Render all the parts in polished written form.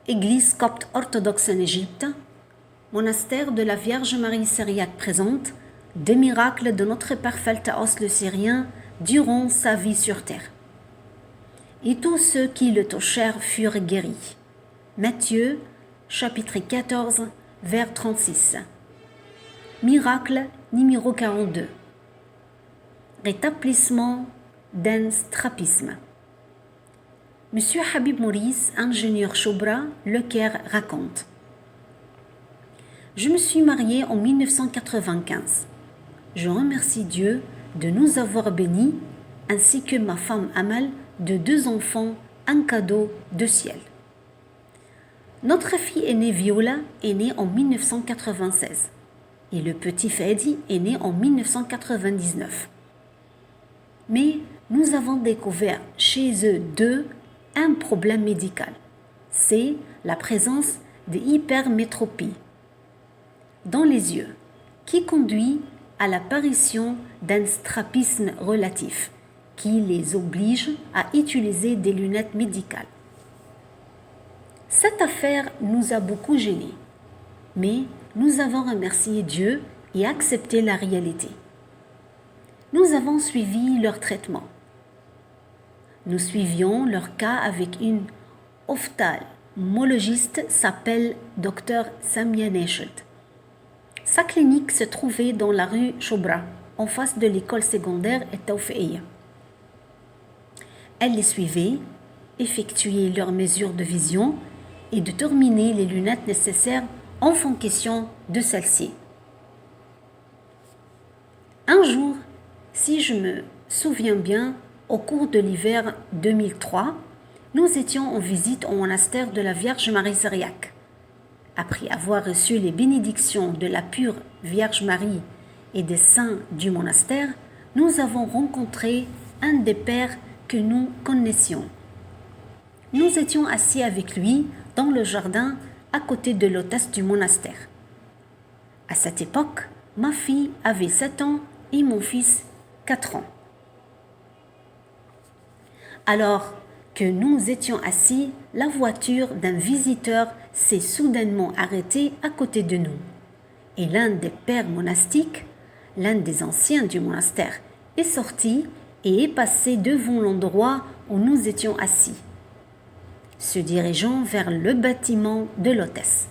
Église copte orthodoxe en Égypte, monastère de la Vierge Marie syriaque présente, des miracles de notre Père Pheltaos le Syrien durant sa vie sur terre. Et tous ceux qui le touchèrent furent guéris. Matthieu, chapitre 14, vers 36. Miracle numéro 42. Rétablissement d'un strapisme. Monsieur Habib Maurice, ingénieur Choubra, Le Caire, raconte: Je me suis mariée en 1995. Je remercie Dieu de nous avoir bénis, ainsi que ma femme Amal, de 2 enfants, un cadeau de ciel. Notre fille aînée Viola est née en 1996 et le petit Fadi est né en 1999. Mais nous avons découvert chez eux deux un problème médical. C'est la présence de hypermétropie dans les yeux qui conduit à l'apparition d'un strapisme relatif qui les oblige à utiliser des lunettes médicales. Cette affaire nous a beaucoup gênés, mais nous avons remercié Dieu et accepté la réalité. Nous avons suivi leur traitement. Nous suivions leur cas avec une ophtalmologiste s'appelle Dr Samia Neshid. Sa clinique se trouvait dans la rue Choubra, en face de l'école secondaire Tawfi'iyya. Elle les suivait, effectuait leurs mesures de vision et déterminait les lunettes nécessaires en fonction de celles-ci. Un jour, si je me souviens bien, au cours de l'hiver 2003, nous étions en visite au monastère de la Vierge Marie syriaque. Après avoir reçu les bénédictions de la pure Vierge Marie et des saints du monastère, nous avons rencontré un des pères que nous connaissions. Nous étions assis avec lui dans le jardin à côté de l'hôtesse du monastère. À cette époque, ma fille avait 7 ans et mon fils 4 ans. Alors que nous étions assis, la voiture d'un visiteur s'est soudainement arrêtée à côté de nous. Et l'un des pères monastiques, l'un des anciens du monastère, est sorti et est passé devant l'endroit où nous étions assis, se dirigeant vers le bâtiment de l'hôtesse.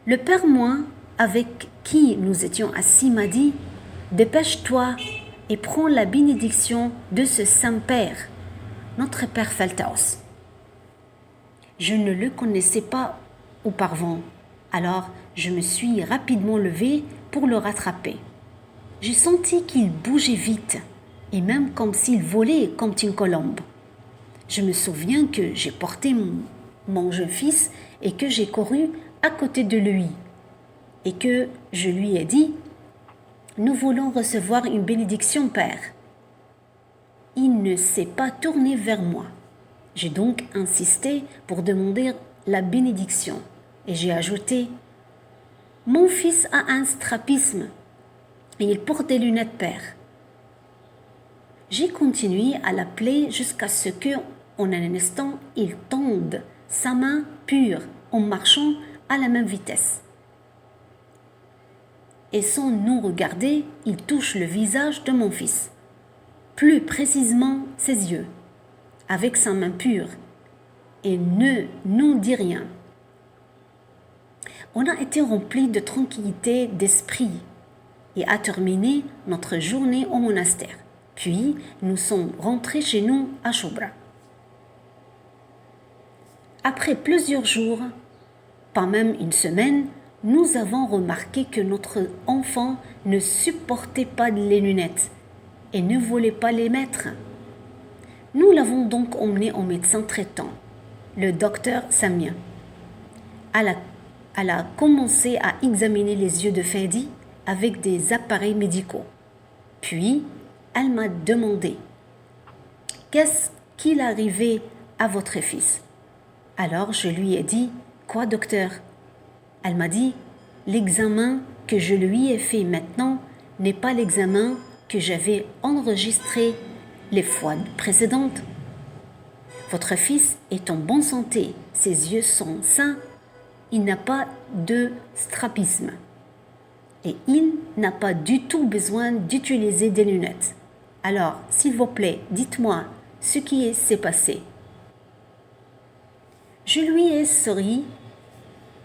Le père moine avec qui nous étions assis m'a dit: « Dépêche-toi et prends la bénédiction de ce Saint-Père, notre Père Pheltaos. » Je ne le connaissais pas auparavant, alors je me suis rapidement levée pour le rattraper. J'ai senti qu'il bougeait vite, et même comme s'il volait comme une colombe. Je me souviens que j'ai porté mon jeune fils et que j'ai couru à côté de lui, et que je lui ai dit: « Nous voulons recevoir une bénédiction, Père. » Il ne s'est pas tourné vers moi. J'ai donc insisté pour demander la bénédiction et j'ai ajouté: « Mon fils a un strapisme et il porte des lunettes, Père. » J'ai continué à l'appeler jusqu'à ce que, en un instant, il tende sa main pure en marchant à la même vitesse. Et sans nous regarder, il touche le visage de mon fils, plus précisément ses yeux, avec sa main pure, et ne nous dit rien. On a été remplis de tranquillité d'esprit et a terminé notre journée au monastère. Puis, nous sommes rentrés chez nous à Choubra. Après plusieurs jours, pas même une semaine, nous avons remarqué que notre enfant ne supportait pas les lunettes et ne voulait pas les mettre. Nous l'avons donc emmené au médecin traitant, le docteur Samia. Elle a commencé à examiner les yeux de Fadi avec des appareils médicaux. Puis, elle m'a demandé: « Qu'est-ce qu'il arrivait à votre fils ?» Alors je lui ai dit: « Quoi, docteur ?» Elle m'a dit: « L'examen que je lui ai fait maintenant n'est pas l'examen que j'avais enregistré les fois précédentes. Votre fils est en bonne santé, ses yeux sont sains, il n'a pas de strabisme. Et il n'a pas du tout besoin d'utiliser des lunettes. Alors, s'il vous plaît, dites-moi ce qui s'est passé. Je lui ai souri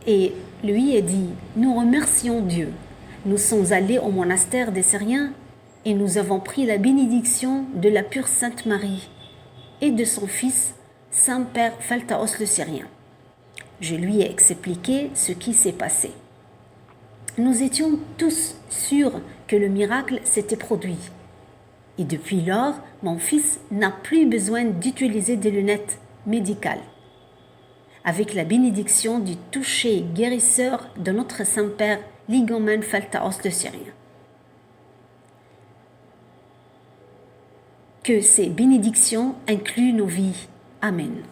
et lui ai dit, nous remercions Dieu. Nous sommes allés au monastère des Syriens et nous avons pris la bénédiction de la pure Sainte Marie et de son fils, Saint-Père Phaltaos le Syrien. Je lui ai expliqué ce qui s'est passé. Nous étions tous sûrs que le miracle s'était produit. Et depuis lors, mon fils n'a plus besoin d'utiliser des lunettes médicales. Avec la bénédiction du toucher guérisseur de notre Saint-Père Ligoumen Phaltaos le Syrien. Que ces bénédictions incluent nos vies. Amen.